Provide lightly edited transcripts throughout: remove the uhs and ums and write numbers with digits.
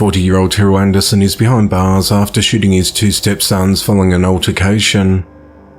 40-year-old Terrell Anderson is behind bars after shooting his two stepsons following an altercation.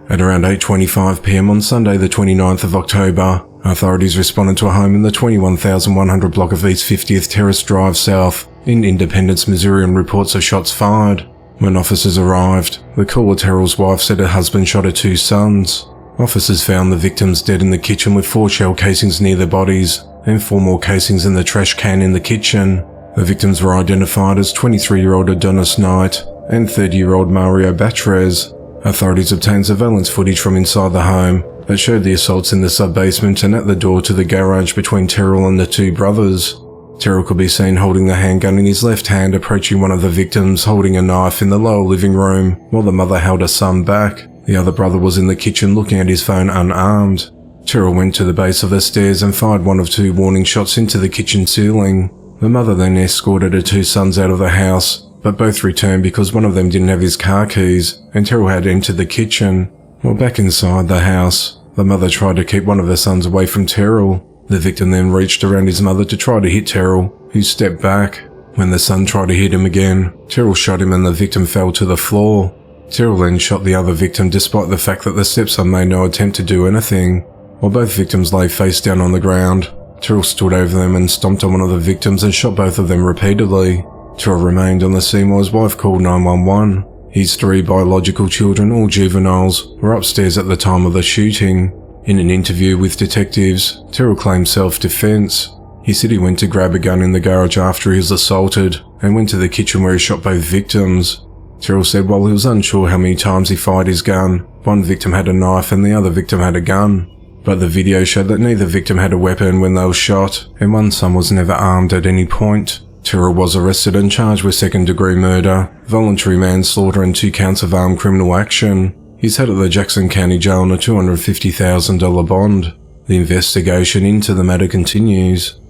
At around 8:25 p.m. on Sunday the 29th of October, authorities responded to a home in the 21,100 block of East 50th Terrace Drive South in Independence, Missouri, and reports of shots fired. When officers arrived, the caller Terrell's wife said her husband shot her two sons. Officers found the victims dead in the kitchen with 4 shell casings near their bodies and 4 more casings in the trash can in the kitchen. The victims were identified as 23-year-old Adonis Knight and 30-year-old Mario Batres. Authorities obtained surveillance footage from inside the home that showed the assaults in the sub-basement and at the door to the garage between Terrell and the two brothers. Terrell could be seen holding the handgun in his left hand, approaching one of the victims holding a knife in the lower living room, while the mother held her son back. The other brother was in the kitchen looking at his phone unarmed. Terrell went to the base of the stairs and fired 1 of 2 warning shots into the kitchen ceiling. The mother then escorted her 2 sons out of the house, but both returned because one of them didn't have his car keys, and Terrell had entered the kitchen. While back inside the house, the mother tried to keep one of her sons away from Terrell. The victim then reached around his mother to try to hit Terrell, who stepped back. When the son tried to hit him again, Terrell shot him and the victim fell to the floor. Terrell then shot the other victim despite the fact that the stepson made no attempt to do anything. While both victims lay face down on the ground, Terrell stood over them and stomped on one of the victims and shot both of them repeatedly. Terrell remained on the scene while his wife called 911. His 3 biological children, all juveniles, were upstairs at the time of the shooting. In an interview with detectives, Terrell claimed self-defense. He said he went to grab a gun in the garage after he was assaulted and went to the kitchen where he shot both victims. Terrell said while he was unsure how many times he fired his gun, one victim had a knife and the other victim had a gun. But the video showed that neither victim had a weapon when they were shot, and one son was never armed at any point. Terrell was arrested and charged with second-degree murder, voluntary manslaughter and 2 counts of armed criminal action. He's held at the Jackson County Jail on a $250,000 bond. The investigation into the matter continues.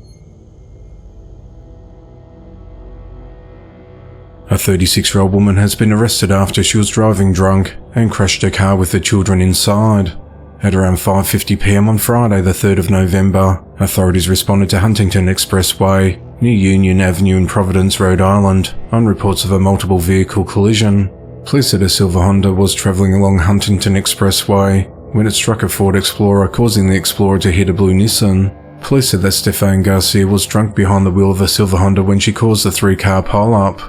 A 36-year-old woman has been arrested after she was driving drunk and crashed her car with the children inside. At around 5:50 p.m. on Friday the 3rd of November, authorities responded to Huntington Expressway near Union Avenue in Providence, Rhode Island, on reports of a multiple vehicle collision. Police said a silver Honda was traveling along Huntington Expressway when it struck a Ford Explorer, causing the Explorer to hit a blue Nissan. Police said that Stefan Garcia was drunk behind the wheel of a silver Honda when she caused the 3-car pile-up.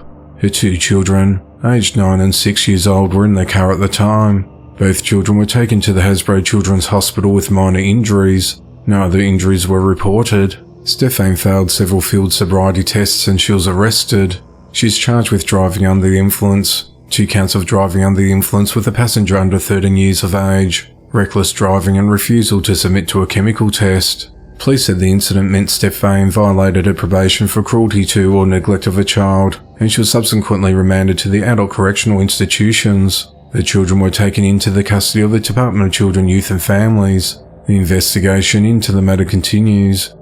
Her 2 children, aged 9 and 6 years old, were in the car at the time. Both children were taken to the Hasbro Children's Hospital with minor injuries. No other injuries were reported. Stefan failed several field sobriety tests and she was arrested. She's charged with driving under the influence, 2 counts of driving under the influence with a passenger under 13 years of age, reckless driving and refusal to submit to a chemical test. Police said the incident meant Stefan violated her probation for cruelty to or neglect of a child, and she was subsequently remanded to the adult correctional institutions. The children were taken into the custody of the Department of Children, Youth and Families. The investigation into the matter continues.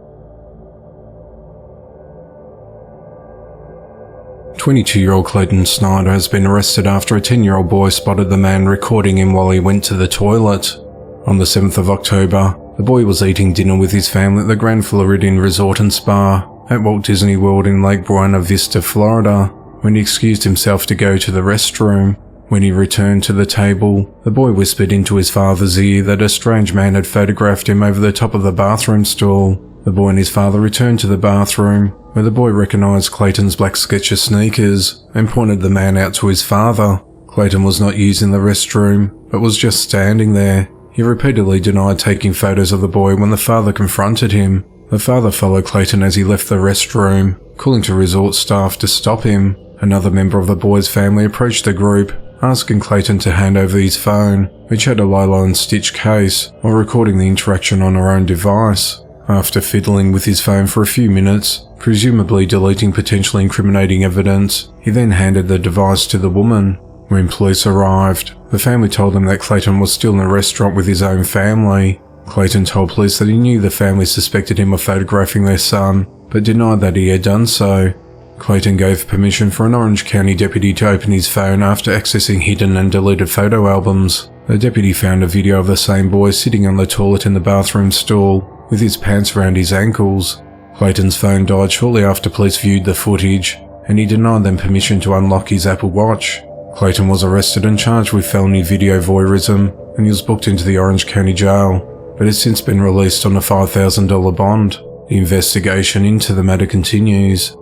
22-year-old Clayton Snyder has been arrested after a 10-year-old boy spotted the man recording him while he went to the toilet. On the 7th of October, the boy was eating dinner with his family at the Grand Floridian Resort and Spa at Walt Disney World in Lake Buena Vista, Florida, when he excused himself to go to the restroom. When he returned to the table, the boy whispered into his father's ear that a strange man had photographed him over the top of the bathroom stall. The boy and his father returned to the bathroom, where the boy recognized Clayton's black Skechers sneakers and pointed the man out to his father. Clayton was not using the restroom, but was just standing there. He repeatedly denied taking photos of the boy when the father confronted him. The father followed Clayton as he left the restroom, calling to resort staff to stop him. Another member of the boy's family approached the group, asking Clayton to hand over his phone, which had a nylon stitch case, while recording the interaction on her own device. After fiddling with his phone for a few minutes, presumably deleting potentially incriminating evidence, he then handed the device to the woman. When police arrived, the family told them that Clayton was still in a restaurant with his own family. Clayton told police that he knew the family suspected him of photographing their son, but denied that he had done so. Clayton gave permission for an Orange County deputy to open his phone after accessing hidden and deleted photo albums. The deputy found a video of the same boy sitting on the toilet in the bathroom stall, with his pants around his ankles. Clayton's phone died shortly after police viewed the footage. and he denied them permission to unlock his Apple Watch. Clayton was arrested and charged with felony video voyeurism, and he was booked into the Orange County Jail, but has since been released on a $5,000 bond. The investigation into the matter continues.